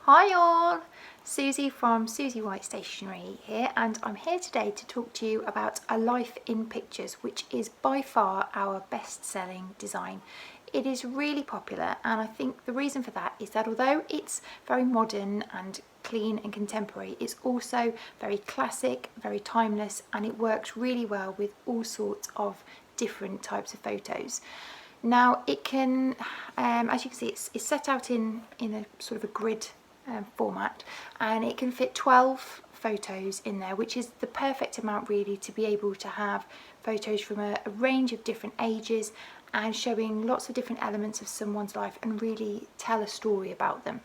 Hi all, Susie from Susie White Stationery here, and I'm here today to talk to you about A Life in Pictures, which is by far our best-selling design. It is really popular, and I think the reason for that is that although it's very modern and clean and contemporary, it's also very classic, very timeless, and it works really well with all sorts of different types of photos. Now it can, as you can see, it's set out in a sort of a grid format, and it can fit 12 photos in there, which is the perfect amount really to be able to have photos from a range of different ages and showing lots of different elements of someone's life and really tell a story about them.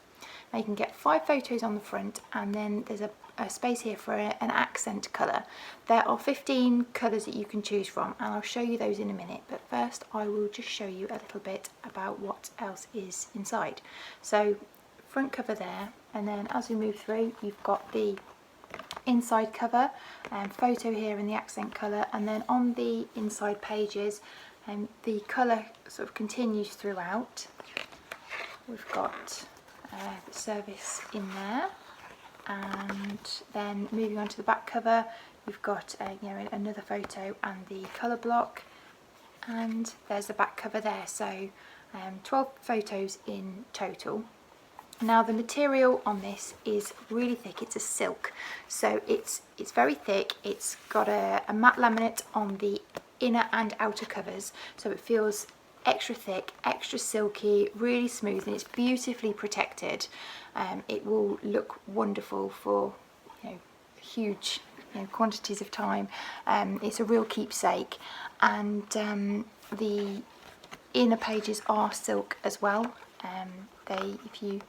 Now you can get 5 photos on the front, and then there's a space here for an accent colour. There are 15 colours that you can choose from, and I'll show you those in a minute, but first I will just show you a little bit about what else is inside. So front cover there, and then as we move through you've got the inside cover and photo here in the accent colour, and then on the inside pages the colour sort of continues throughout. We've got the service in there, and then moving on to the back cover we've got another photo and the colour block, and there's the back cover there. So 12 photos in total. Now the material on this is really thick. It's a silk, so it's very thick. It's got a matte laminate on the inner and outer covers, so it feels extra thick, extra silky, really smooth, and it's beautifully protected. It will look wonderful for huge quantities of time. It's a real keepsake, and the inner pages are silk as well. If you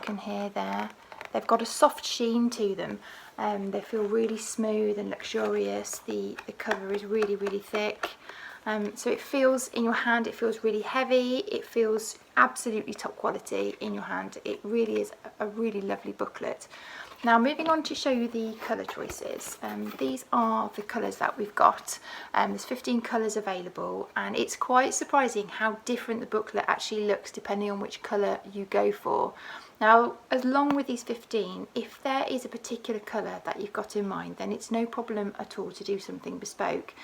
can hear there, they've got a soft sheen to them. They feel really smooth and luxurious. The cover is really thick, so it feels in your hand, it feels really heavy, it feels absolutely top quality in your hand. It really is a really lovely booklet. Now moving on to show you the colour choices. These are the colours that we've got. There's 15 colours available, and it's quite surprising how different the booklet actually looks depending on which colour you go for. Now, along with these 15, if there is a particular colour that you've got in mind, then it's no problem at all to do something bespoke.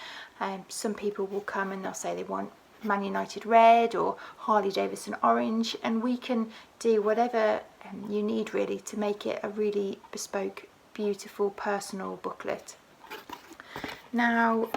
Some people will come and they'll say they want Man United red or Harley Davidson orange, and we can do whatever you need really to make it a really bespoke, beautiful, personal booklet. Now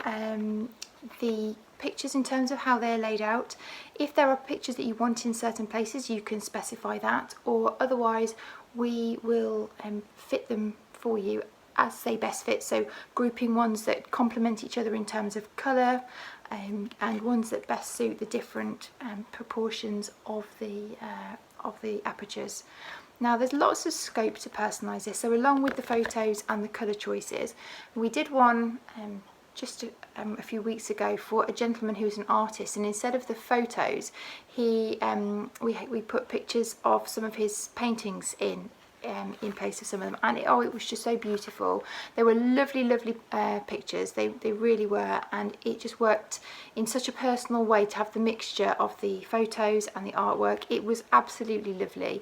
the pictures, in terms of how they're laid out, if there are pictures that you want in certain places, you can specify that, or otherwise we will fit them for you as they best fit, so grouping ones that complement each other in terms of colour, and ones that best suit the different proportions of the apertures. Now there's lots of scope to personalise this, so along with the photos and the colour choices, we did one just a few weeks ago for a gentleman who's an artist, and instead of the photos we put pictures of some of his paintings in place of some of them, and it was just so beautiful. They were lovely pictures, they really were, and it just worked in such a personal way to have the mixture of the photos and the artwork. It was absolutely lovely.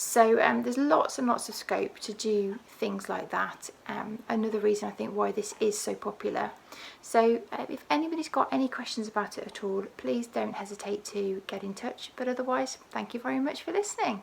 So there's lots and lots of scope to do things like that. Another reason I think why this is so popular. So if anybody's got any questions about it at all, please don't hesitate to get in touch, but otherwise thank you very much for listening.